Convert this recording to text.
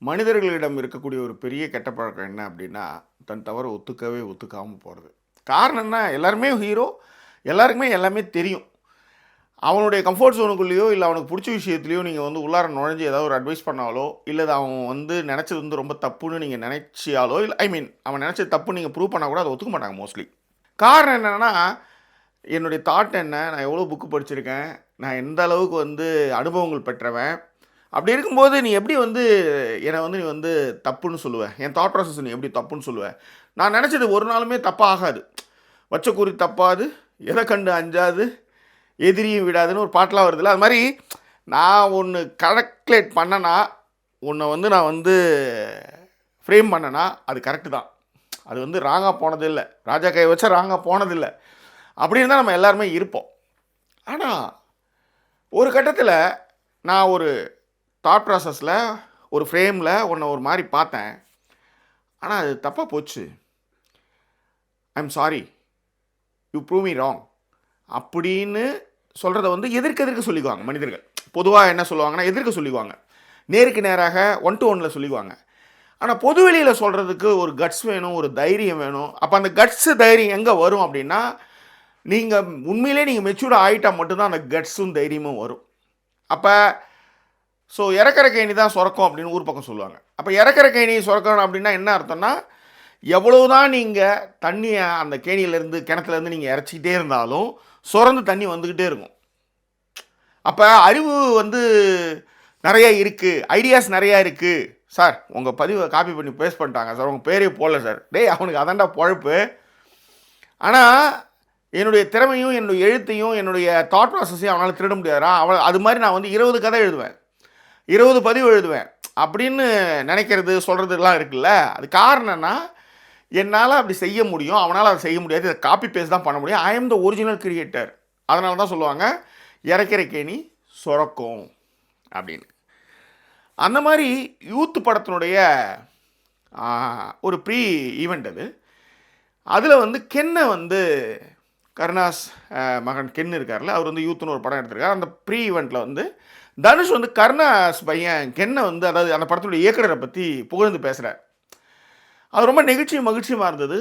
மனிதர்களிடம் இருக்கக்கூடிய ஒரு பெரிய கெட்ட பழக்கம் என்ன அப்படின்னா, தன் தவற ஒத்துக்காம போறது. காரணம் என்ன? எல்லாருமே ஹீரோ. எல்லாருக்குமே எல்லாமே தெரியும். அவனுடைய கம்ஃபோர்ட் ஸோனுக்குள்ளேயோ, இல்ல அவனுக்கு புடிச்ச விஷயத்திலயோ நீங்க வந்து உள்ளார நுழைஞ்சு ஏதாவது ஒரு அட்வைஸ் பண்ணாலோ, இல்ல அவன் வந்து நெனச்சது வந்து ரொம்ப தப்புன்னு நீங்க நெனச்சியாலோ, இல்ல அவன் நெனச்சது தப்புன்னு நீங்க ப்ரூவ் பண்ணா கூட அத ஒத்துக்க மாட்டாங்க மோஸ்ட்லி. காரணம் என்னன்னா, என்னுடைய தாட் என்ன? நான் எவ்வளோ புக் படிச்சிருக்கேன்? நான் எந்த அளவுக்கு வந்து அனுபவங்கள் பெற்றவன்? அப்படி இருக்கும்போது நீ எப்படி வந்து என்ன வந்து நீ வந்து தப்புன்னு சொல்லுவ? என் தாட் ப்ராசஸ் நீ எப்படி தப்புன்னு சொல்லுவ? நான் நெனச்சது ஒரு நாளுமே தப்பா ஆகாது. "வச்ச குறி தப்பாது, எத கண்டு அஞ்சாது, எதிரியும் விடாதுன்னு" ஒரு பாட்டுலாம் வருதுல்ல. அது மாரி நான் ஒண்ணு கால்குலேட் பண்ணனா, உன்ன வந்து நான் வந்து ஃப்ரேம் பண்ணனா, அது கரெக்ட்டு தான். அது வந்து ராங்கா போனதே இல்ல. ராஜா கைய வச்சா ராங்கா போனதில்ல. அப்படின்னு தான் நம்ம எல்லாருமே இருப்போம். ஆனா, ஒரு கட்டத்தில நான் ஒரு தாட் ப்ராசஸில, ஒரு ஃப்ரேமில உன்ன ஒரு மாரி பார்த்தேன். ஆனா அது தப்பா போச்சு. I am sorry. You prove me wrong. அப்படின்னு சொல்றத வந்து எதிர்க்க சொல்லிக்குவாங்க மனிதர்கள். பொதுவா என்ன சொல்லுவாங்கன்னா, எதிர்க்க சொல்லிக்குவாங்க. நேருக்கு நேராக ஒன் டூ ஒன்ல சொல்லிக்குவாங்க. ஆனா பொது வெளியில சொல்றதுக்கு ஒரு கட்ஸ் வேணும், ஒரு தைரியம் வேணும். அப்ப அந்த கட்ஸ், தைரியம் எங்க வரும் அப்படின்னா, நீங்க உண்மையிலேயே நீங்க மெச்சூர்ட் ஆயிட்டா மட்டும் தான் அந்த கட்ஸும், தைரியமும் வரும். அப்ப இறக்கிற கேணி தான் சொரக்கும் அப்படின்னு ஊர் பக்கம் சொல்லுவாங்க. அப்ப இறக்கிற கேணி சொரக்கணும் அப்படின்னா என்ன அர்த்தம்னா, எவ்வளவுதான் நீங்க தண்ணிய அந்த கேணியிலேருந்து, கிணத்துலேருந்து நீங்க இறைச்சிக்கிட்டே இருந்தாலும், சொரந்து தண்ணி வந்துகிட்டே இருக்கும். அப்ப அறிவு வந்து நெறைய இருக்கு. ஐடியாஸ் நெறைய இருக்கு. சார் உங்க பதிவ காப்பி பண்ணி பேஸ்ட் பண்ணிட்டாங்க சார். உங்க பேரே போடல சார். டேய் அவனுக்கு அதான்டா பொழப்பு. ஆனா, என்னுடைய திறமையும், என்னுடைய எழுத்தையும், என்னுடைய தாட் ப்ராசஸையும் அவனால திருட முடியாதுடா. அது மாரி நான் வந்து 20 கதை எழுதுவேன். 20 பதிவு எழுதுவேன். அப்படின்னு நெனைக்கிறது, சொல்றதுலாம் இருக்குல்ல. அது காரணம் என்ன? என்னால அப்படி செய்ய முடியும். அவனால அத செய்ய முடியாது. இத காப்பி பேஸ்ட் தான் பண்ண முடியும். ஐ அம் த ஒரிஜினல் கிரியேட்டர். அதனால தான் சொல்லுவாங்க, "இறைக்கிற கேணி சொரக்கும்" அப்படின்னு. அந்த மாரி யூத் படத்தினுடைய ஒரு ப்ரீ ஈவென்ட் அது. அதில வந்து கென்ன வந்து கருணாஸ் மகன் கென் இருக்கார்ல, அவர் வந்து யூத்ன்னு ஒரு படம் எடுத்திருக்காரு. அந்த ப்ரீ ஈவென்ட்ல வந்து தனுஷ் வந்து கருணாஸ் பையன் கென்ன வந்து, அதாவது அந்த படத்துடைய இயக்குனர பத்தி புகழ்ந்து பேசுறார். அது ரொம்ப நெகிழ்ச்சியும் மகிழ்ச்சியுமா இருந்தது.